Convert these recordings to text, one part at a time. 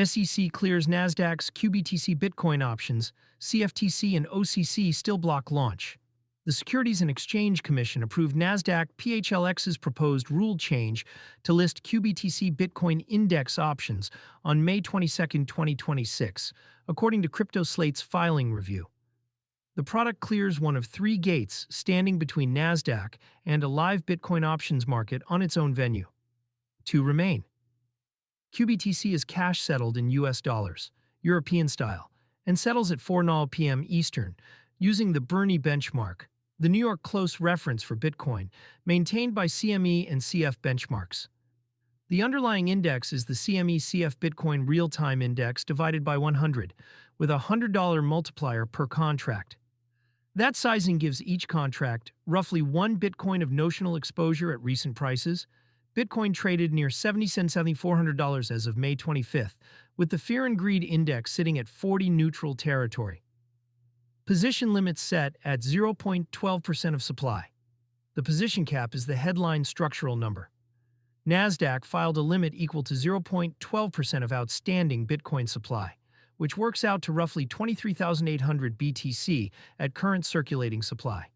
SEC clears Nasdaq's QBTC Bitcoin options, CFTC and OCC still block launch. The Securities and Exchange Commission approved Nasdaq PHLX's proposed rule change to list QBTC Bitcoin index options on May 22, 2026, according to CryptoSlate's filing review. The product clears one of three gates standing between Nasdaq and a live Bitcoin options market on its own venue. Two remain. QBTC is cash settled in US dollars, European style, and settles at 4:00 p.m. Eastern, using the Bernie benchmark, the New York close reference for Bitcoin, maintained by CME and CF benchmarks. The underlying index is the CME CF Bitcoin Real-Time Index divided by 100, with a $100 multiplier per contract. That sizing gives each contract roughly 1 Bitcoin of notional exposure at recent prices. Bitcoin traded near $7,400 as of May 25th, with the Fear and Greed Index sitting at 40 neutral territory. Position limits set at 0.12% of supply. The position cap is the headline structural number. Nasdaq filed a limit equal to 0.12% of outstanding Bitcoin supply, which works out to roughly 23,800 BTC at current circulating supply.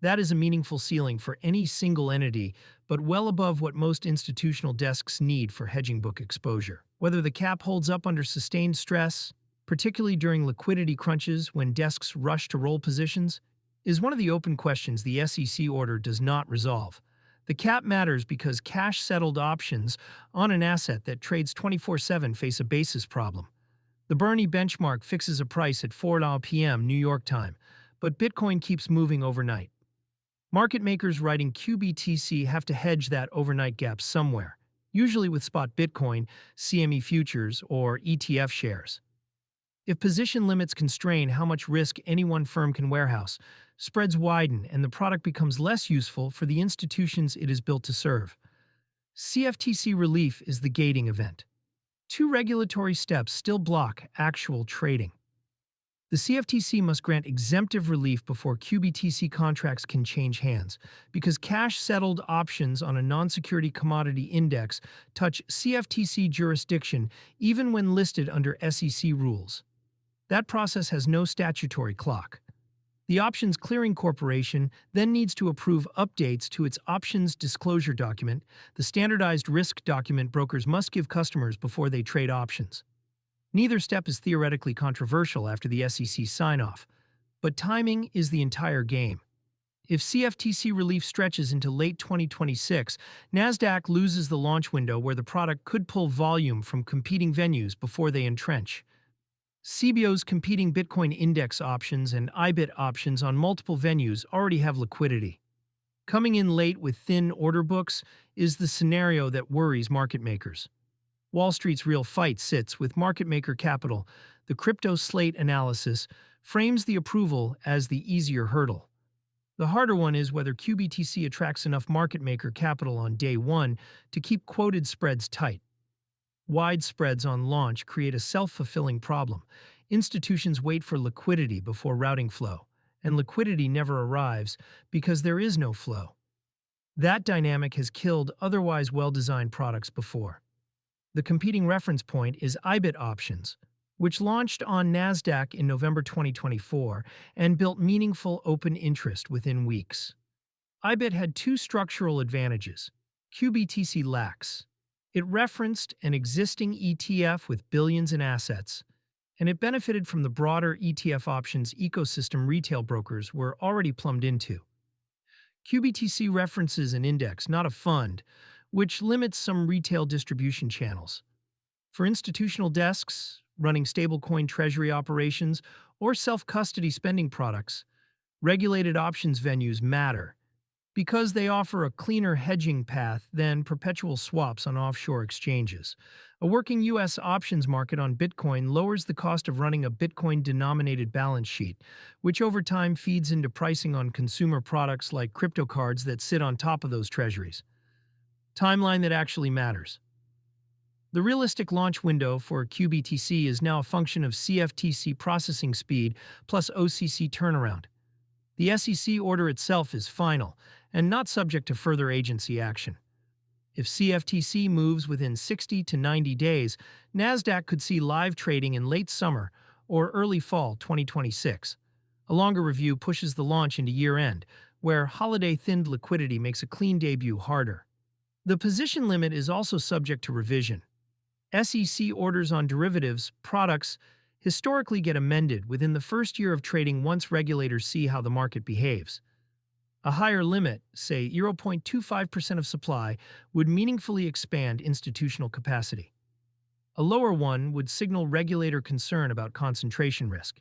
That is a meaningful ceiling for any single entity, but well above what most institutional desks need for hedging book exposure. Whether the cap holds up under sustained stress, particularly during liquidity crunches when desks rush to roll positions, is one of the open questions the SEC order does not resolve. The cap matters because cash-settled options on an asset that trades 24/7 face a basis problem. The Bernie benchmark fixes a price at 4:00 p.m. New York time, but Bitcoin keeps moving overnight. Market makers writing QBTC have to hedge that overnight gap somewhere, usually with spot Bitcoin, CME futures, or ETF shares. If position limits constrain how much risk any one firm can warehouse, spreads widen and the product becomes less useful for the institutions it is built to serve. CFTC relief is the gating event. Two regulatory steps still block actual trading. The CFTC must grant exemptive relief before QBTC contracts can change hands, because cash-settled options on a non-security commodity index touch CFTC jurisdiction even when listed under SEC rules. That process has no statutory clock. The Options Clearing Corporation then needs to approve updates to its options disclosure document, the standardized risk document brokers must give customers before they trade options. Neither step is theoretically controversial after the SEC sign-off, but timing is the entire game. If CFTC relief stretches into late 2026, Nasdaq loses the launch window where the product could pull volume from competing venues before they entrench. CBO's competing Bitcoin index options and IBIT options on multiple venues already have liquidity. Coming in late with thin order books is the scenario that worries market makers. Wall Street's real fight sits with market maker capital. The CryptoSlate analysis frames the approval as the easier hurdle. The harder one is whether QBTC attracts enough market maker capital on day one to keep quoted spreads tight. Wide spreads on launch create a self-fulfilling problem. Institutions wait for liquidity before routing flow, and liquidity never arrives because there is no flow. That dynamic has killed otherwise well-designed products before. The competing reference point is IBIT options, which launched on Nasdaq in November 2024 and built meaningful open interest within weeks. IBIT had two structural advantages QBTC lacks. It referenced an existing ETF with billions in assets, and it benefited from the broader ETF options ecosystem retail brokers were already plumbed into. QBTC references an index, not a fund, which limits some retail distribution channels. For institutional desks, running stablecoin treasury operations, or self-custody spending products, regulated options venues matter because they offer a cleaner hedging path than perpetual swaps on offshore exchanges. A working U.S. options market on Bitcoin lowers the cost of running a Bitcoin-denominated balance sheet, which over time feeds into pricing on consumer products like crypto cards that sit on top of those treasuries. Timeline that actually matters. The realistic launch window for QBTC is now a function of CFTC processing speed plus OCC turnaround. The SEC order itself is final and not subject to further agency action. If CFTC moves within 60 to 90 days, Nasdaq could see live trading in late summer or early fall 2026. A longer review pushes the launch into year-end, where holiday-thinned liquidity makes a clean debut harder. The position limit is also subject to revision. SEC orders on derivatives, products, historically get amended within the first year of trading once regulators see how the market behaves. A higher limit, say 0.25% of supply, would meaningfully expand institutional capacity. A lower one would signal regulator concern about concentration risk.